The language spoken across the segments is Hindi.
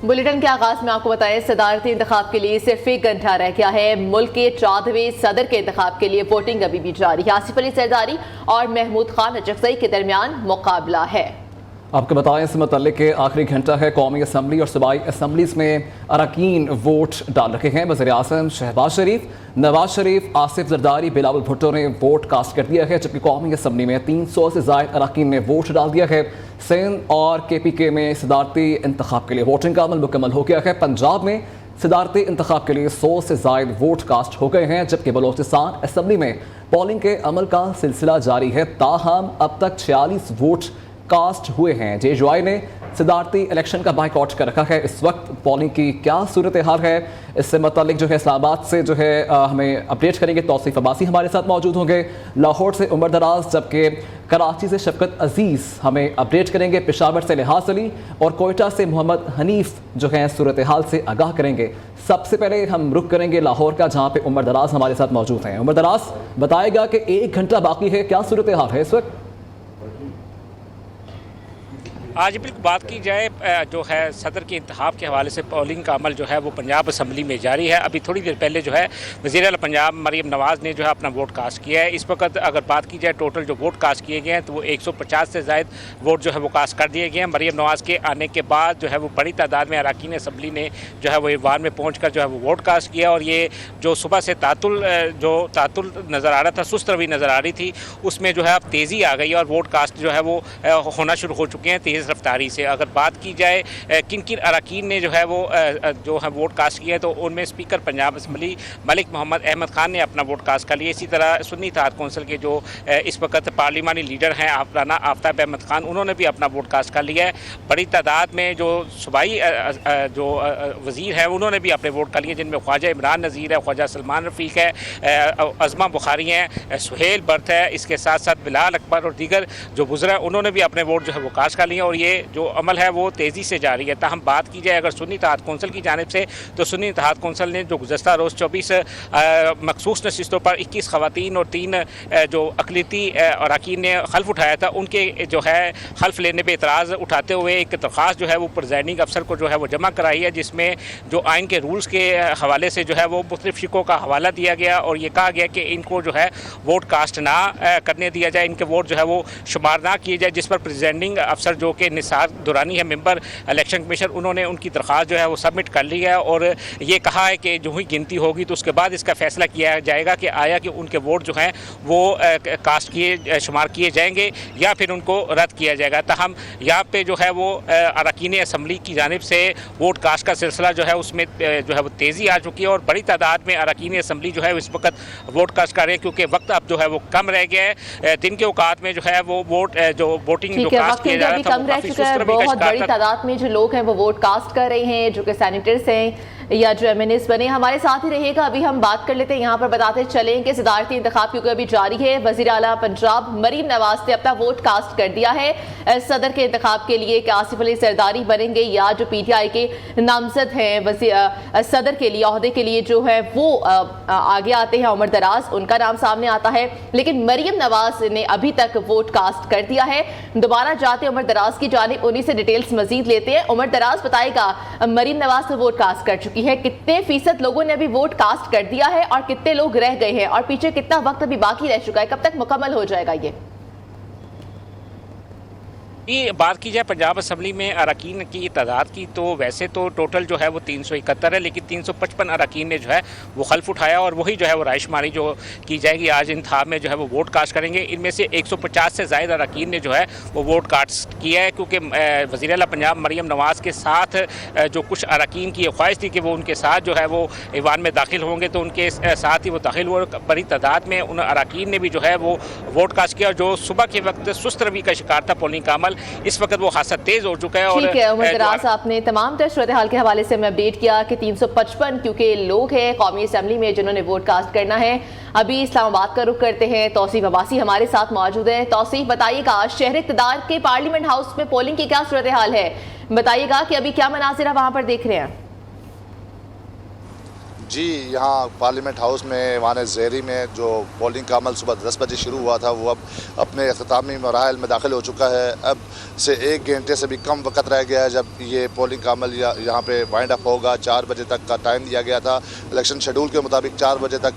बुलेटिन के आगाज में आपको बताएं, सदारती इंतखाब के लिए सिर्फ 1 घंटा रह गया है। मुल्क के 14वें सदर के इंतखाब के लिए वोटिंग अभी भी जारी है। आसिफ अली सरदारी और महमूद खान अजगज़ई के दरमियान मुकाबला है। आपको बताएं, इस मुतल्लिक़ के आखिरी घंटा है। कौमी असम्बली और सूबाई असम्बलीज़ में अरकान वोट डाल रखे हैं। वज़ीर आज़म शहबाज शरीफ, नवाज शरीफ, आसिफ जरदारी, बिलावल भुट्टो ने वोट कास्ट कर दिया है, जबकि कौमी असम्बली में 300 से ज़ायद अरकान ने वोट डाल दिया है। सिंध और KPK में सदारती इंतखाब के लिए वोटिंग का अमल मुकम्मल हो गया है। पंजाब में सदारती इंतखाब के लिए 100 से ज़ायद वोट कास्ट हो गए हैं, जबकि बलोचिस्तान असम्बली में पोलिंग के अमल का सिलसिला जारी है। ताहम अब तक 46 वोट कास्ट हुए हैं। JUI ने सदारती इलेक्शन का बाइकआउट कर रखा है। इस वक्त पोलिंग की क्या सूरत हाल है, इससे मतलब जो है इस्लामाबाद से जो है हमें अपडेट करेंगे तौसीफ अब्बासी हमारे साथ मौजूद होंगे। लाहौर से उमर दराज, जबकि कराची से शफकत अजीज़ हमें अपडेट करेंगे। पेशावर से लिहाज अली और कोयटा से मोहम्मद हनीफ जो है सूरत हाल से आगाह करेंगे। सबसे पहले हम रुख करेंगे लाहौर का, जहाँ पे उमर दराज हमारे साथ मौजूद हैं। उमर दराज बताएगा कि 1 घंटा बाकी है, क्या सूरत हाल है इस वक्त? आज बिल्कुल बात की जाए जो है सदर के इंतखाब के हवाले से पोलिंग का अमल जो है वो पंजाब असम्बली में जारी है। अभी थोड़ी देर पहले जो है वज़ीर आला पंजाब मरीम नवाज़ ने जो है अपना वोट कास्ट किया है। इस वक्त अगर बात की जाए टोटल जो वोट कास्ट किए गए हैं तो वो 150 से ज़ायद वोट जो है वो कास्ट कर दिए गए हैं। मरीम नवाज़ के आने के बाद जो है वो बड़ी तादाद में अरकान असम्बली ने जो है वो ईवान में पहुँच कर जो है वो वोट कास्ट किया। और ये जो सुबह से तातुल नज़र आ रहा था, सुस्त रवि नज़र आ रही थी, उसमें जो है अब तेज़ी आ गई और वोट कास्ट जो है वो होना शुरू हो चुके हैं तेज़ रफ्तारी से। अगर बात की जाए किन किन अरकान ने जो है वो जो है वोट कास्ट किया है तो उनमें स्पीकर पंजाब असम्बली मलिक मोहम्मद अहमद खान ने अपना वोट कास्ट कर लिया। इसी तरह सुन्नी इत्तेहाद कौंसिल के जो इस वक्त पार्लिमानी लीडर हैं राना आफ्ताब अहमद खान, उन्होंने भी अपना वोट कास्ट कर लिया है। बड़ी तादाद में जो सूबाई जो वज़ीर हैं उन्होंने भी अपने वोट कर लिए, जिनमें ख्वाजा इमरान नज़ीर है, ख्वाजा सलमान रफ़ीक है, अज़मा बुखारी हैं, सुहेल बर्थ है, इसके साथ साथ बिलाल अकबर और दीगर जो गुज़रा उन्होंने भी अपने वोट जो है वो कास्ट कर लिए। और ये जो अमल है वो तेज़ी से जारी है। ताहम बात की जाए अगर सुन्नी इत्तेहाद कौंसिल की जानिब से तो सुन्नी इत्तेहाद कौंसिल ने जो गुज़श्ता रोज़ 24 मखसूस नशिस्तों पर 21 ख़वातीन और 3 जो अक़लियती अरकान ने हल्फ़ उठाया था, उनके जो है हल्फ़ लेने पर एतराज़ उठाते हुए एक दरख्वास्त जो है वो प्रिज़ाइडिंग अफसर को जो है वो जमा कराई है, जिसमें जो आइन के रूल्स के हवाले से जो है वो मुख्तलिफ़ शिकों का हवाला दिया गया और ये कहा गया कि इनको जो है वोट कास्ट ना करने दिया जाए, इनके वोट जो है वो शुमार ना किए जाए। जिस पर प्रिज़ाइडिंग अफसर जो कि निसार दुरानी है, मेंबर इलेक्शन कमीशन, उन्होंने उनकी दरख्वास्त जो है वो सबमिट कर ली है और ये कहा है कि जो ही गिनती होगी तो उसके बाद इसका फैसला किया जाएगा कि आया कि उनके वोट जो हैं वो कास्ट किए शुमार किए जाएंगे या फिर उनको रद्द किया जाएगा। ताहम यहाँ पे जो है वो अरकान असम्बली की जानिब से वोट कास्ट का सिलसिला जो है उसमें जो है वो तेज़ी आ चुकी है और बड़ी तादाद में अरकान असम्बली जो है इस वक्त वोट कास्ट कर रहे हैं, क्योंकि वक्त अब जो है वो कम रह गया है। दिन के औकात में जो है वो वोटिंग जो कास्ट किया जा रहा था बहुत बड़ी तादाद में जो लोग हैं वो वोट कास्ट कर रहे हैं, जो कि सैनिटर्स हैं या जो MNAs बने। हमारे साथ ही रहेगा, अभी हम बात कर लेते हैं। यहाँ पर बताते चलें कि सदारती इंतखाब क्योंकि अभी जारी है। वज़ीर आला पंजाब मरीम नवाज ने अपना वोट कास्ट कर दिया है सदर के इंतखाब के लिए कि आसिफ अली सरदारी बनेंगे या जो PTI के नामजद हैं सदर के लिए ओहदे के लिए जो है वो आगे आते हैं। उमर दराज उनका नाम सामने आता है, लेकिन मरीम नवाज ने अभी तक वोट कास्ट कर दिया है। दोबारा जाते उमर दराज की जानिब, उन्हीं से डिटेल्स मजीद लेते हैं। उमर दराज बताएगा, मरीम नवाज तो वोट कास्ट कर चुकी है, कितने फीसद लोगों ने अभी वोट कास्ट कर दिया है और कितने लोग रह गए हैं और पीछे कितना वक्त अभी बाकी रह चुका है, कब तक मुकम्मल हो जाएगा ये? बात की जाए पंजाब असम्बली में अरकान की तादाद की तो वैसे तो टोटल जो है वो 371 है, लेकिन 355 अरकान ने जो है वो हल्फ उठाया और वही जो है वो रायशुमारी जो की जाएगी आज इंतखाब में जो है वो वोट कास्ट करेंगे। इनमें से 150 से ज़ायद अरकान ने जो है वो वोट कास्ट किया है, क्योंकि वज़ीर आला पंजाब मरीम नवाज़ के साथ जो कुछ अरकान की ख्वाहिश थी कि वो उनके साथ जो है वो ईवान में दाखिल होंगे, तो उनके साथ ही वो दाखिल हुए। बड़ी तादाद में उन अरकान ने भी जो है वो वोट कास्ट किया और जो सुबह के वक्त सुस्त रवि का शिकार था पोलिंग का अमल, इस वक्त वो खासा तेज हो चुका है। और ठीक है उमर दराज, आपने तमाम सूरत हाल के हवाले से हमें अपडेट किया कि 355 क्योंकि लोग हैं कौमी असम्बली में जिन्होंने वोट कास्ट करना है। अभी इस्लामाबाद का रुख करते हैं, तौसीफ अब्बासी हमारे साथ मौजूद है। तौसीफ बताइएगा, शहर इक़्तिदार के पार्लियामेंट हाउस में पोलिंग की क्या सूरत हाल है, बताइएगा कि अभी क्या मनाजिर वहां पर देख रहे हैं? जी, यहाँ पार्लियामेंट हाउस में वान ज़ेहरी में जो पोलिंग का अमल सुबह 10 बजे शुरू हुआ था, वो अब अपने अख्तामी मराहल में दाखिल हो चुका है। अब से 1 घंटे से भी कम वक्त रह गया है जब ये पोलिंग का अमल यहाँ पे वाइंड अप होगा। 4 बजे तक का टाइम दिया गया था इलेक्शन शेड्यूल के मुताबिक। 4 बजे तक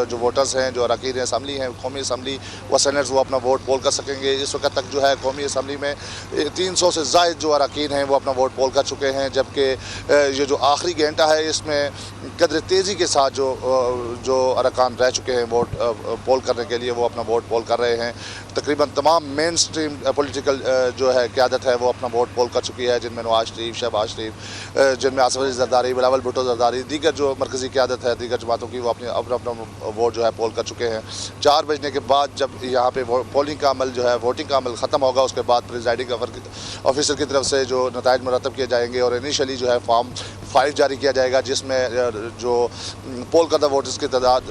जो वोटर्स हैं, जो अरकान असम्बली हैं, कौमी असम्बली व सेनेट्स, वो अपना वोट पोल कर सकेंगे। इस वक्त तक जो है कौमी असम्बली में 300 से ज़ायद जो अरकान हैं वो अपना वोट पोल कर चुके हैं, जबकि ये जो आखिरी घंटा है इसमें कदर तेज़ी के साथ जो अरकान रह चुके हैं वोट पोल करने के लिए, वो अपना वोट पोल कर रहे हैं। तकरीबन तमाम मेन स्ट्रीम पॉलिटिकल जो है क़यादत है वो अपना वोट पोल कर चुकी है, जिनमें नवाज शरीफ, शहबाज शरीफ, जिनमें आसिफ अली जरदारी, बिलावल भुट्टो जरदारी, दीगर जो मरकज़ी क़यादत है दीगर जमातों की, वो अपना वोट जो है पोल कर चुके हैं। 4 बजने के बाद जब यहाँ पे पोलिंग का अमल जो है, वोटिंग का अमल ख़त्म होगा, उसके बाद प्रिजाइडिंग ऑफिसर की तरफ से जो नताइज मुरतब किए जाएंगे और इनिशियली जो है फॉर्म 5 जारी किया जाएगा, जिसमें जो पोल करदा वोटर्स की तादाद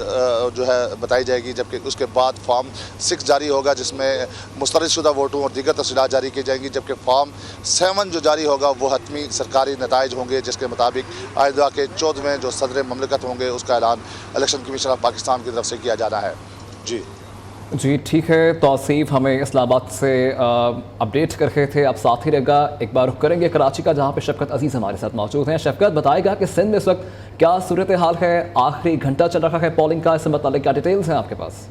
जो है बताई जाएगी, जबकि उसके बाद फॉर्म 6 जारी होगा जिसमें मुस्तरदशुदा वोटों और दीगर तफसीलात जारी की जाएंगी, जबकि फॉर्म 7 जो जारी होगा वो हतमी सरकारी नताइज होंगे, जिसके मुताबिक आइंदा के 14वें जो सदर ममलकत होंगे उसका ऐलान इलेक्शन कमीशन ऑफ पाकिस्तान की तरफ से किया जाना है। जी ठीक है, तौसीफ हमें इस्लामाबाद से अपडेट कर रहे थे, आप साथ ही रहेगा। एक बार रुख करेंगे कराची का, जहाँ पे शफकत अजीज़ हमारे साथ मौजूद हैं। शफकत, बताएगा कि सिंध में इस वक्त क्या सूरत हाल है, आखिरी घंटा चल रहा है पोलिंग का, इससे मतलब क्या डिटेल्स हैं आपके पास?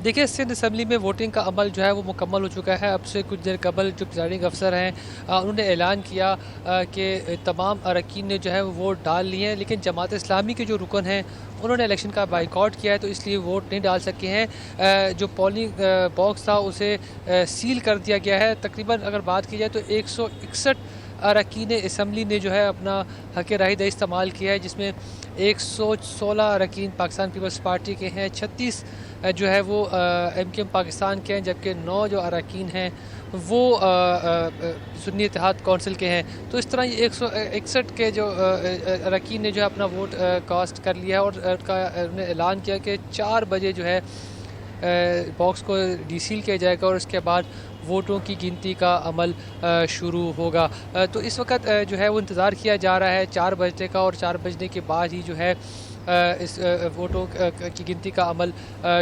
देखिए, सिंध असम्बली में वोटिंग का अमल जो है वो मुकम्मल हो चुका है। अब से कुछ देर कबल जो प्रिजाइडिंग अफसर हैं उन्होंने ऐलान किया कि तमाम अरकान ने जो है वो वोट डाल लिए हैं, लेकिन जमात इस्लामी के जो रुकन हैं उन्होंने इलेक्शन का बाइकआउट किया है, तो इसलिए वोट नहीं डाल सके हैं। जो पोलिंग बॉक्स था उसे सील कर दिया गया है। तकरीबन अगर बात की जाए तो 161 अरकान असम्बली ने जो है अपना हक़ राय दही इस्तेमाल किया है, जिसमें 116 अरकान पाकिस्तान पीपल्स पार्टी के हैं, 36 जो है वो MKM पाकिस्तान के हैं, जबकि 9 जो अरकान हैं वो सुन्नी इत्तेहाद कौंसिल के हैं। तो इस तरह ये 161 के जो अरकान ने जो है अपना वोट कास्ट कर लिया है और उन्होंने ऐलान किया कि 4 बजे जो है बॉक्स को डीसील किया जाएगा और उसके बाद वोटों की गिनती का अमल शुरू होगा। तो इस वक्त जो है वो इंतज़ार किया जा रहा है 4 बजने का, और 4 बजने के बाद ही जो है इस वोटों की गिनती का अमल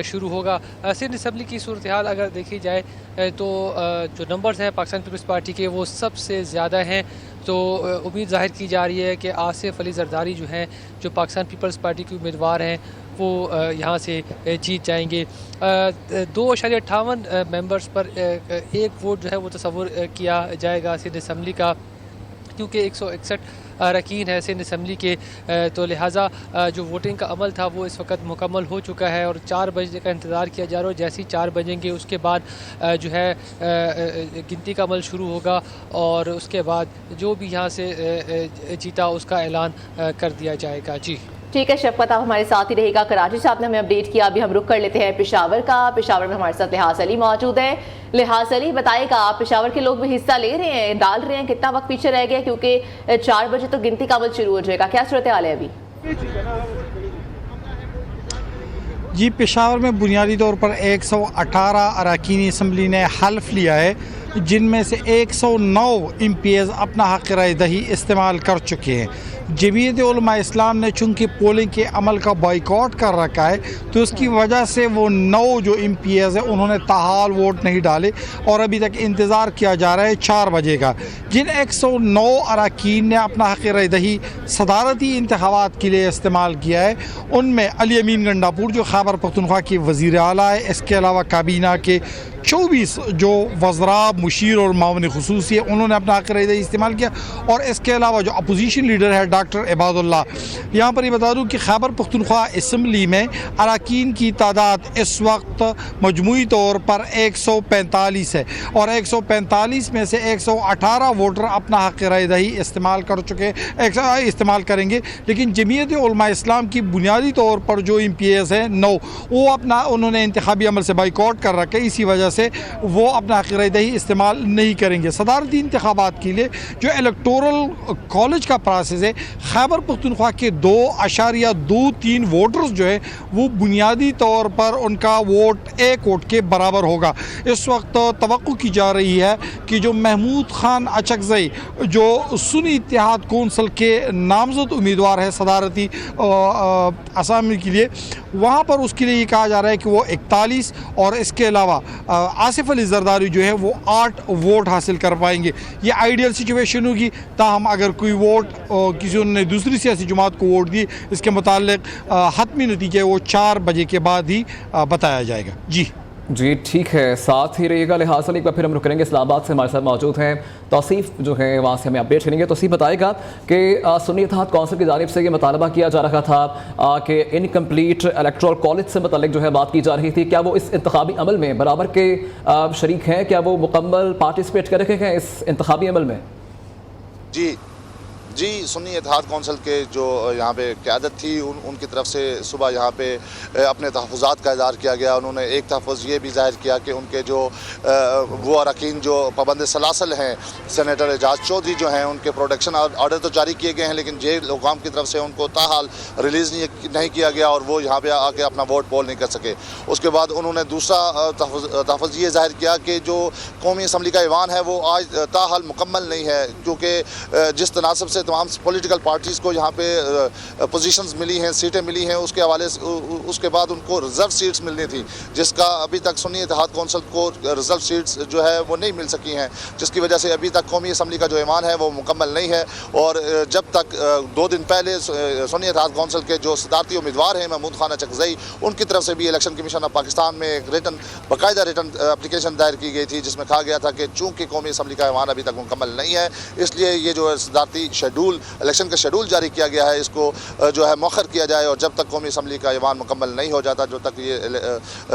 शुरू होगा। सिंध असम्बली की सूरत हाल अगर देखी जाए तो जो नंबर्स हैं पाकिस्तान पीपल्स पार्टी के वो सबसे ज़्यादा हैं, तो उम्मीद ज़ाहिर की जा रही है कि आसिफ अली जरदारी जो हैं, जो पाकिस्तान पीपल्स पार्टी के उम्मीदवार हैं, वो यहाँ से जीत जाएंगे। 2.58 मेंबर्स पर एक वोट जो है वो तस्वुर किया जाएगा सिंध असम्बली का, क्योंकि 161 अरकान है सिंध असम्बली के, तो लिहाजा जो वोटिंग का अमल था वो इस वक्त मुकम्मल हो चुका है और 4 बजे का इंतज़ार किया जा रहा है। जैसे ही 4 बजेंगे उसके बाद जो है गिनती का अमल शुरू होगा और उसके बाद जो भी यहाँ से जीता उसका ऐलान कर दिया जाएगा। जी ठीक है शफकत, आप हमारे साथ ही रहेगा। कराची से आपने हमें अपडेट किया। अभी हम रुक कर लेते हैं पेशावर का। पेशावर में हमारे साथ लिहाज अली मौजूद है। लिहाज अली, बताइएगा, आप पेशावर के लोग भी हिस्सा ले रहे हैं, डाल रहे हैं, कितना वक्त पीछे रह गया, क्योंकि 4 बजे तो गिनती का अमल शुरू हो जाएगा, क्या सूरत हाल है अभी? जी, पेशावर में बुनियादी तौर पर 118 अरकान असम्बली ने हल्फ लिया है, जिनमें से 109 MPs अपना हक़ राय दही इस्तेमाल कर चुके हैं। जमीयत उलमा इस्लाम ने चूँकि पोलिंग के अमल का बाइकआउट कर रखा है, तो उसकी वजह से वो 9 जो MPs हैं उन्होंने ताहाल वोट नहीं डाले और अभी तक इंतज़ार किया जा रहा है 4 बजे का। जिन 109 अरकान ने अपना हक़ राय दही सदारती इंतखाबात के लिए इस्तेमाल किया है, उनमें अली अमीन गंडापुर जो खैबर पख्तूनख्वा के वज़ीर आला है, इसके अलावा काबीना के 24 जो वज़रा, मुशीर और मावन खुसूसी है, उन्होंने अपना हक़ राय दही इस्तेमाल किया। और इसके अलावा जो अपोजिशन लीडर है डॉक्टर इबादुल्लाह, यहाँ पर ये बता दूँ कि खैबर पख्तूनख्वा असम्बली में अरकान की तादाद इस वक्त मजमूई तौर पर 145 है और 145 में से 118 वोटर अपना हक़ राय दही इस्तेमाल कर चुके इस्तेमाल करेंगे। लेकिन जमीयत उलमा इस्लाम की बुनियादी तौर पर जो MPs हैं 9, वो अपना उन्होंने इंतखाबी अमल से बाइकआउट कर रखा है। इसी वजह से वो अपना हक़ राय दही इस्तेमाल नहीं करेंगे। सदारती इंतखाबात के लिए जो इलेक्टोरल कॉलेज का प्रोसेस है, खैबर पख्तूनख्वा के 2.23 वोटर्स जो है वो बुनियादी तौर पर उनका वोट एक वोट के बराबर होगा। इस वक्त तवक्को की जा रही है कि जो महमूद खान अचकज़ई जो सुन्नी इत्तेहाद कौंसिल के नामजद उम्मीदवार है सदारती असामी के लिए, वहाँ पर उसके लिए ये कहा जा रहा है कि वो 41 और इसके अलावा आसिफ अली जरदारी जो है वो 8 वोट हासिल कर पाएंगे। ये आइडियल सिचुएशन होगी। ताहम अगर कोई वोट किसी ने दूसरी सियासी जमात को वोट दी, इसके मुताल्लिक हतमी नतीजे वो 4 बजे के बाद ही बताया जाएगा। जी ठीक है, साथ ही रहिएगा। लिहाजा एक बार फिर हम रुक करेंगे। इस्लामाबाद से हमारे साथ मौजूद हैं तौसीफ जो है, वहाँ से हमें अपडेट करेंगे। तौसीफ बताएगा कि सुन्नी इत्तेहाद कौंसिल की जानिब से ये मुतालबा किया जा रहा था कि इनकम्प्लीट इलेक्टोरल कॉलेज से मतलब जो है बात की जा रही थी, क्या वो इस इंतखाबी अमल में बराबर के शरीक हैं? क्या वो मुकम्मल पार्टिसिपेट कर रहे हैं इस इंतखाबी अमल में? जी, सुन्नी इत्तेहाद कौंसिल के जो यहाँ पे क़यादत थी उनकी तरफ से सुबह यहाँ पे अपने तहफ़्फ़ुज़ात का इज़हार किया गया। उन्होंने एक तहफ़्फ़ुज़ ये भी ज़ाहिर किया कि उनके जो वो अरकान जो पाबंद सलासल हैं, सेनेटर एजाज चौधरी जो हैं, उनके प्रोटेक्शन ऑर्डर तो जारी किए गए हैं, लेकिन जेल हुकाम की तरफ से उनको ताहाल रिलीज़ नहीं किया गया और वो यहाँ पर आके अपना वोट पोल नहीं कर सके। उसके बाद उन्होंने दूसरा तहफ़्फ़ुज़ ये ज़ाहिर किया कि जो कौमी असम्बली का ऐवान है वो आज ताहाल मुकम्मल नहीं है, क्योंकि जिस तनासब से तमाम पॉलिटिकल पार्टीज़ को यहाँ पे पोजीशंस मिली हैं, सीटें मिली हैं, उसके हवाले से उसके बाद उनको रिज़र्व सीट्स मिलनी थी, जिसका अभी तक सुन्नी इत्तेहाद कौंसिल को रिज़र्व सीट्स जो है वो नहीं मिल सकी हैं, जिसकी वजह से अभी तक कौमी असम्बली का जो ऐवान है वो मुकम्मल नहीं है। और जब तक 2 दिन पहले सुन्नी इत्तेहाद कौंसिल के जो सदारती उम्मीदवार हैं महमूद खान अचकज़ई, उनकी तरफ से भी इलेक्शन कमीशन ऑफ पाकिस्तान में एक बाकायदा रिटन एप्लीकेशन दायर की गई थी, जिसमें कहा गया था कि चूँकि कौमी असम्बली का ऐवान अभी तक मुकम्मल नहीं है, इसलिए ये जो सदारती इलेक्शन का शेड्यूल जारी किया गया है, इसको जो है मौखर किया जाए और जब तक कौमी असम्बली का ऐवान मुकम्मल नहीं हो जाता, जो तक ये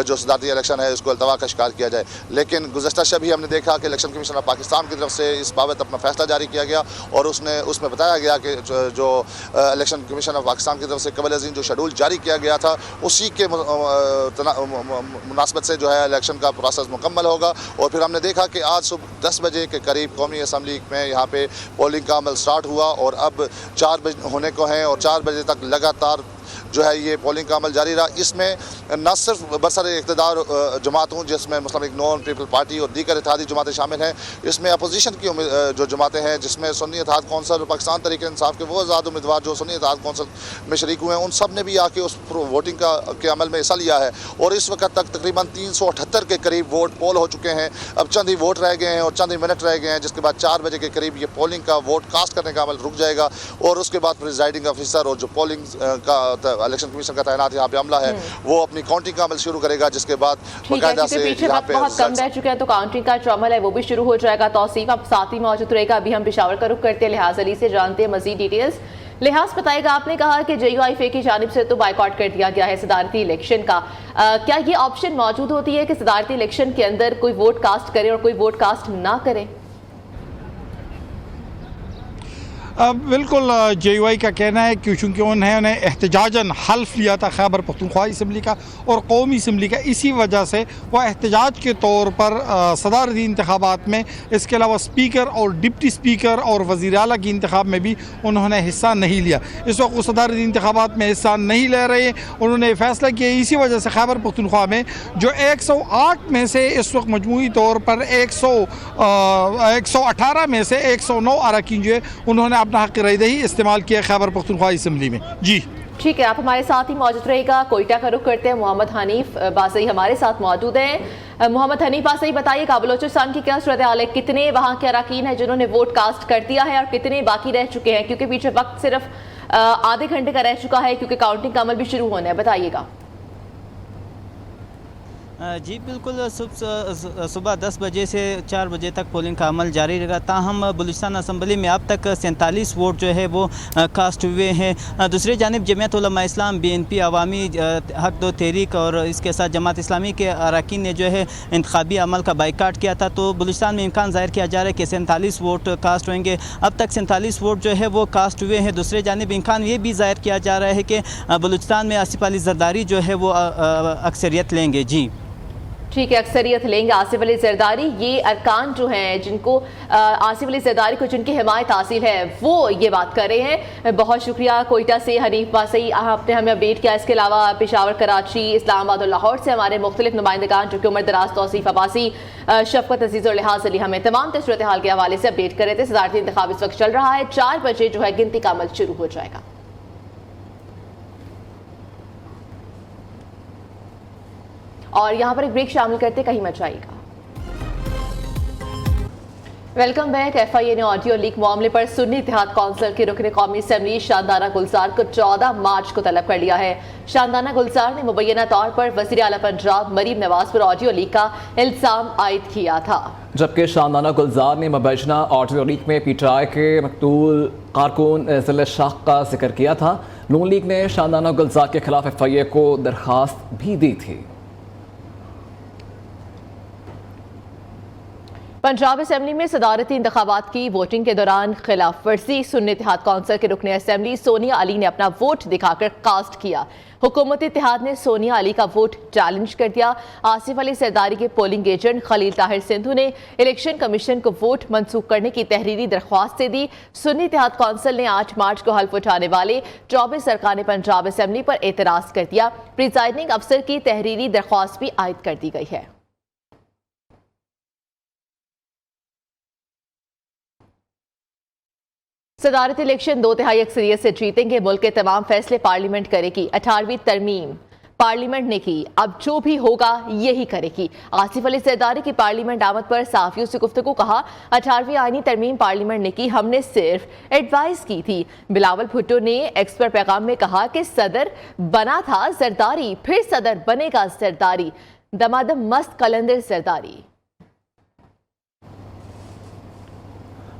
जो सदारती इलेक्शन है इसको अल्तवा का शिकार किया जाए। लेकिन गुज़श्ता शब ही हमने देखा कि इलेक्शन कमीशन ऑफ पाकिस्तान की तरफ से इस बाबत अपना फैसला जारी किया गया और उसमें बताया गया कि जो इलेक्शन कमीशन ऑफ पाकिस्तान की तरफ से कबल अज़ीम जो शेड्यूल जारी किया गया था, उसी के मुनासबत से जो है इलेक्शन का प्रोसेस मुकम्मल होगा। और फिर हमने देखा कि आज सुबह 10 बजे के करीब कौमी असम्बली में यहाँ पे पोलिंग का अमल स्टार्ट हुआ और अब 4 बजे होने को हैं और 4 बजे तक लगातार जो है ये पोलिंग का अमल जारी रहा। इसमें न सिर्फ बरसर इक़्तिदार जमातों जिसमें मुस्लिम लीग नून, पीपल पार्टी और दीगर इत्तेहादी जमातें शामिल हैं, इसमें अपोजिशन की जो जमातें हैं जिसमें सुन्नी इत्तेहाद कौंसिल और पाकिस्तान तहरीक इंसाफ के वो आज़ाद उम्मीदवार जो सुन्नी इत्तेहाद कौंसिल में शरीक हुए हैं, उन सब ने भी आके उस वोटिंग के अमल में हिस्सा लिया है और इस वक्त तक तकरीबन 378 के करीब वोट पोल हो चुके हैं। अब चंद ही वोट रह गए हैं और चंद ही मिनट रह गए हैं, जिसके बाद 4 बजे के करीब ये पोलिंग का वोट कास्ट करने का अमल रुक जाएगा और उसके बाद प्रिजाइडिंग ऑफिसर और जो पोलिंग का इलेक्शन कमीशन का तैनात यहाँ पे अमला है वो अपनी काउंटिंग का अमल शुरू करेगा, जिसके बाद बाकायदा से पीछे वक्त बहुत कम रह चुका है तो काउंटिंग का जो अमल है वो भी शुरू हो जाएगा। तौसीफ आप साथ ही मौजूद रहेगा। अभी हम पेशावर का रुख करते हैं, लिहाज अली से जानते हैं मजीद डिटेल्स। लिहाज बताएगा, आपने कहा कि JUIFA की जानिब से तो बाइकआउट कर दिया गया है सदारती इलेक्शन का, क्या ये ऑप्शन मौजूद होती है कि सदारती इलेक्शन के अंदर कोई वोट कास्ट करे और कोई वोट कास्ट ना करे? बिल्कुल JUI का कहना है कि चूँकि उन्होंने एहतजाजन हल्फ लिया था खैबर पख्तूनख्वा असम्बली का और कौमी असम्बली का, इसी वजह से वह एहतजाज के तौर पर सदारती इंतखाबात में, इसके अलावा स्पीकर और डिप्टी स्पीकर और वज़ीर आला की इंतखाब में भी उन्होंने हिस्सा नहीं लिया। इस वक्त वो सदारती इंतखाबात में हिस्सा नहीं ले रहे। उन्होंने फैसला किया, इसी वजह से खैबर पख्तूनख्वा में जो 108 में से इस वक्त मजमूई तौर पर 118 में से 109 अरकान जो है उन्होंने अपना हक़ राय दही इस्तेमाल किया खैबर पख्तूनख्वा असम्बली में। जी ठीक है, आप हमारे साथ ही मौजूद रहेगा। कोयटा का रुख करते हैं, मोहम्मद हनीफ बासई हमारे साथ मौजूद हैं। मोहम्मद हनीफ बासई बताइएगा, बलोचिस्तान की क्या सूरत हाल है? कितने वहाँ के अरकान हैं जिन्होंने वोट कास्ट कर दिया है और कितने बाकी रह चुके हैं? क्योंकि पीछे वक्त सिर्फ आधे घंटे का रह चुका है क्योंकि काउंटिंग का अमल भी शुरू होना है, बताइएगा। जी बिल्कुल, सुबह 10 बजे से 4 बजे तक पोलिंग का अमल जारी रहेगा। ताहम बलूचिस्तान असम्बली में अब तक 47 वोट जो है वो कास्ट हुए हैं। दूसरी जानिब जमीयत उलमा इस्लाम, BNP, अवामी हक दो तहरीक और इसके साथ जमात इस्लामी के अरकान ने जो है इंतखाबी अमल का बाइकाट किया था। तो बलूचिस्तान में इम्कान ज़ाहिर किया जा रहा है कि 47 वोट कास्ट होंगे। अब तक 47 वोट जो है वो कास्ट हुए हैं। दूसरी जानिब इम्कान ये भी ज़ाहिर किया जा रहा है कि बलूचिस्तान में आसिफ अली जरदारी जो है वो अक्सरियत लेंगे। जी ठीक है, अक्सरियत लेंगे आसिफ अली जरदारी। ये अरकान जो हैं जिनको आसिफ अली जरदारी को जिनकी हिमायत हासिल है वो ये बात कर रहे हैं। बहुत शुक्रिया कोयटा से हनीफ वासई आपने हमें अपडेट किया। इसके अलावा पेशावर, कराची, इस्लामाबाद और लाहौर से हमारे मुख्तलिफ नुमाइंदगान जो कि उमर दराज, तौसीफ अब्बासी, शफकत अजीज़ और लिहाज अली हमें तमाम सूरत हाल के हवाले से अपडेट कर रहे थे। सदारती इंतखाब इस वक्त चल रहा है, 4 बजे जो है गिनती का अमल शुरू हो जाएगा। और यहाँ पर एक ब्रेक शामिल करते, कहीं मत जाइएगा। Welcome back. FIA ने ऑडियो लीक मामले पर सुन्नी इत्तेहाद कौंसिल के रुकने कौमी असम्बली शानदाना गुलजार को 14 मार्च को तलब कर लिया है। शानदाना गुलजार ने मुबैना तौर पर वज़ीर आला पंजाब मरीम नवाज पर ऑडियो लीक का इल्जाम आयद किया था, जबकि शानदाना गुलजार ने मुबैना ऑडियो लीक में PTI के मकतूल कारकुन ज़िले शाख का जिक्र किया था। नून लीग ने शानदाना गुलजार के खिलाफ FIA को दरखास्त भी दी थी। पंजाब असम्बली में सदारती इंतखाबात की वोटिंग के दौरान खिलाफ वर्जी, सुन्नी इत्तेहाद कौंसिल के रुकने असम्बली सोनिया अली ने अपना वोट दिखाकर कास्ट किया। हुकूमत इत्तेहाद ने सोनिया अली का वोट चैलेंज कर दिया। आसिफ अली जरदारी के पोलिंग एजेंट खलील ताहिर सिंधु ने इलेक्शन कमीशन को वोट मंसूख करने की तहरीरी दरख्वास्त दे दी। सुन्नी इत्तेहाद कौंसिल ने 8 मार्च को हल्फ उठाने वाले 24 अरकान पंजाब असम्बली पर एतराज कर दिया। प्रिजाइडिंग अफसर की तहरीरी दरख्वास्त भी आयद कर दी गई है। सदारत इलेक्शन 2/3 अक्सरियत से जीतेंगे, मुल्क के तमाम फैसले पार्लियामेंट करेगी। 18वीं तरमीम पार्लियामेंट ने की, अब जो भी होगा यही करेगी। आसिफ अली जरदारी की पार्लियामेंट आमद पर सहाफियों से गुफ्तगू, कहा 18वीं आईनी तरमीम पार्लियामेंट ने की, हमने सिर्फ एडवाइस की थी। बिलावल भुट्टो ने एक्स पर पैगाम में कहा कि सदर बना था जरदारी, फिर सदर बनेगा जरदारी, दमादम मस्त कलंदर जरदारी।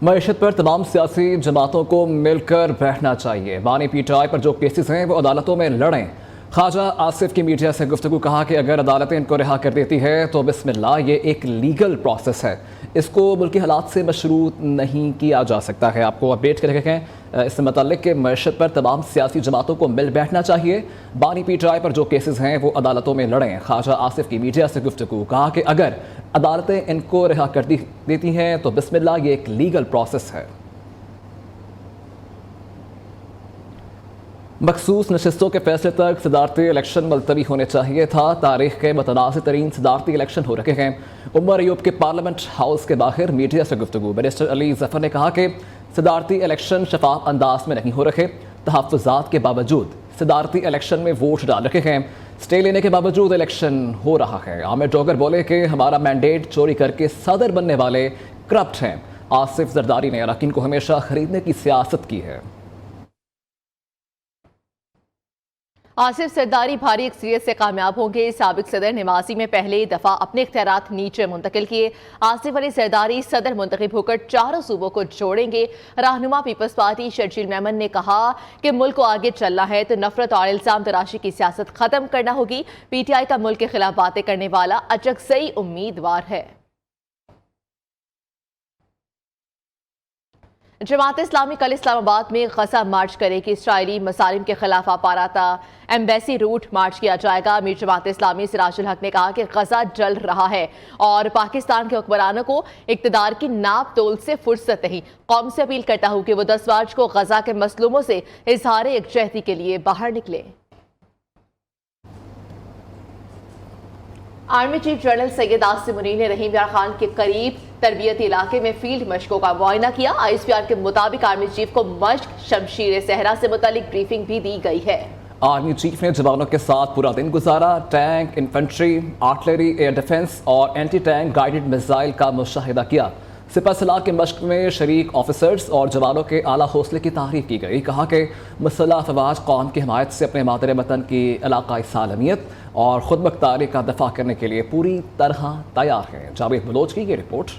मईशत पर तमाम सियासी जमातों को मिलकर बैठना चाहिए। बानी PTI पर जो केसेस हैं वो अदालतों में लड़ें। ख्वाजा आसिफ की मीडिया से गुफ्तगू, कहा कि अगर अदालतें इनको रिहा कर देती है तो बिस्मिल्लाह, ये एक लीगल प्रोसेस है, इसको मुल्की हालात से मशरूत नहीं किया जा सकता है। आपको अपडेट कर रखे हैं इससे मतलब कि मईशत पर तमाम सियासी जमातों को मिल बैठना चाहिए। बानी PTI पर जो केसेस हैं वो अदालतों में लड़ें। ख्वाजा आसिफ की मीडिया से गुफ्तगू, कहा कि अगर अदालतें इनको रिहा कर देती हैं तो बिस्मिल्लाह, ये एक लीगल प्रोसेस है। मखसूस नशिस्तों के फैसले तक सदारती इलेक्शन मुलतवी होने चाहिए था। तारीख के मतनाज़ तरीन सदारती इलेक्शन हो रखे हैं। उमर अयूब के पार्लियामेंट हाउस के बाहर मीडिया से गुफ्तगू, बैरिस्टर अली जफर ने कहा कि सदारती इलेक्शन शफाफ अंदाज में नहीं हो रखे। तहफ़्फ़ुज़ात के बावजूद सदारती इलेक्शन में वोट डाल रखे हैं। स्टे लेने के बावजूद इलेक्शन हो रहा है। आमिर डोगर बोले कि हमारा मैंडेट चोरी करके सदर बनने वाले करप्ट हैं। आसिफ जरदारी ने अरकान को हमेशा खरीदने की सियासत की है। आसिफ जरदारी भारी अक्सरियत से कामयाब होंगे। साबिक सदर नवाजी में पहले दफा अपने इख्तियारात नीचे मुंतकिल किए। आसिफ अली जरदारी सदर मुंतखब होकर 4 सूबों को जोड़ेंगे। रहनुमा पीपल्स पार्टी शर्जील मेमन ने कहा कि मुल्क को आगे चलना है तो नफरत और इल्जाम तराशी की सियासत खत्म करना होगी। PTI का मुल्क के खिलाफ बातें करने वाला अचकसई उम्मीदवार है। जमात इस्लामी कल इस्लामाबाद में गजा मार्च करेगी। इसराइली मसालिम के खिलाफ अपाराता एम्बेसी रूट मार्च किया जाएगा। अमीर जमात इस्लामी सिराजुल हक ने कहा कि गजा जल रहा है और पाकिस्तान के हुक्मरानों को इक़्तिदार की नाप तोल से फुर्सत नहीं। कौम से अपील करता हूँ कि वो 10 मार्च को गजा के मसलूमों से इजहार यकजहती के लिए बाहर निकले। Army chief general Syed Asim Munir ने रहीम यार खान के करीब तरबियती इलाके में फील्ड मशकों का मुआयना किया। ISPR के मुताबिक आर्मी चीफ को मश्क शमशीर सहरा से मुतालिक ब्रीफिंग भी दी गई है। आर्मी चीफ ने जवानों के साथ पूरा दिन गुजारा। Tank, infantry, artillery, air defence और एंटी टैंक गाइडेड मिसाइल का मुशाहिदा किया। सिपह सलाह के मश्क में शरीक ऑफिसर्स और जवानों के आला हौसले की तारीफ की गई। कहा कि मुसल्लह अफवाज कौम की हिमायत से अपने मादर वतन की इलाकाई सालमियत और खुद मुख्तारी का दफा करने के लिए पूरी तरह तैयार है। जावेद बलोच की ये रिपोर्ट।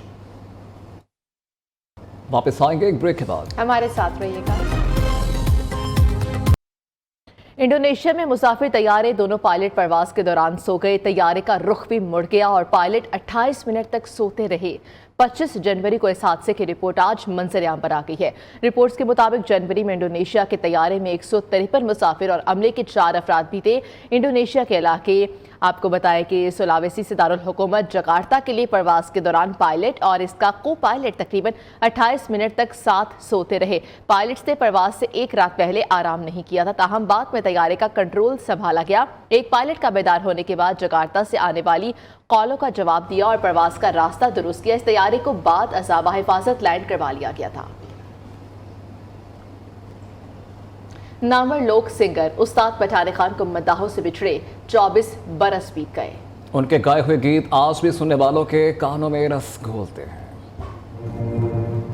वापस आएंगे एक ब्रेक के बाद, हमारे साथ रहिएगा। इंडोनेशिया में मुसाफिर तैयारे दोनों पायलट परवाज के दौरान सो गए। तैयारे का रुख भी मुड़ गया और पायलट 28 मिनट तक सोते रहे। 25 जनवरी को इस हादसे की रिपोर्ट आज मंजर-ए-आम पर आ गई है। रिपोर्ट्स के मुताबिक जनवरी में इंडोनेशिया के तैयारे में 153 मुसाफिर और अमले के 4 अफराद भी थे। इंडोनेशिया के इलाके आपको बताएं कि सुलावेसी से दारुल हुकूमत जकार्ता के लिए परवाज के दौरान पायलट और इसका को पायलट तकरीबन 28 मिनट तक साथ सोते रहे। पायलट्स ने परवाज से एक रात पहले आराम नहीं किया था, ताहम बाद में तैयारे का कंट्रोल संभाला गया। एक पायलट का बेदार होने के बाद जकार्ता से आने वाली कॉलों का जवाब दिया और परवाज का रास्ता दुरुस्त किया। इस तैयारी को बाद असाबा हिफाजत लैंड करवा लिया गया था। नामवर लोक सिंगर उस्ताद पठान खान को मद्दाहों से बिछड़े 24 बरस बीत गए। उनके गाए हुए गीत आज भी सुनने वालों के कानों में रस घोलते हैं।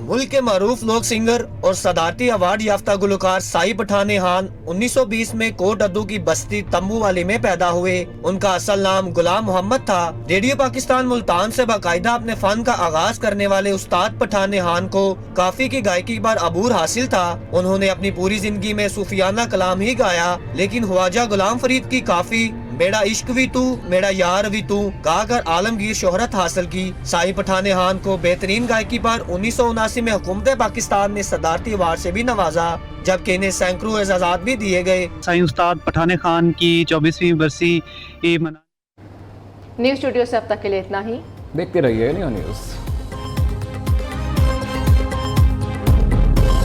मुल्क के मारूफ लोक सिंगर और सदारती अवार्ड याफ्ता गुलकार साई पठान खान 1920 में कोट अद्दू की बस्ती तंबू वाली में पैदा हुए। उनका असल नाम गुलाम मोहम्मद था। रेडियो पाकिस्तान मुल्तान से बाकायदा अपने फन का आगाज करने वाले उस्ताद पठान खान को काफी की गायकी पर अबूर हासिल था। उन्होंने अपनी पूरी जिंदगी में सूफियाना कलाम ही गाया, लेकिन ख्वाजा गुलाम फरीद की काफी मेरा इश्क भी तू मेरा यार भी तू गाकर आलमगीर शोहरत हासिल की। साई पठान खान को बेहतरीन गायकी पर 1979 में हुकूमत पाकिस्तान ने सदारती अवार्ड से भी नवाजा, जबकि इन्हें सैकड़ों एजाज़ात भी दिए गए। साई उस्ताद पठान खान की 24वीं बरसी न्यूज़ स्टूडियो से अब तक के लिए इतना ही। देखते रहिए न्यू न्यूज़।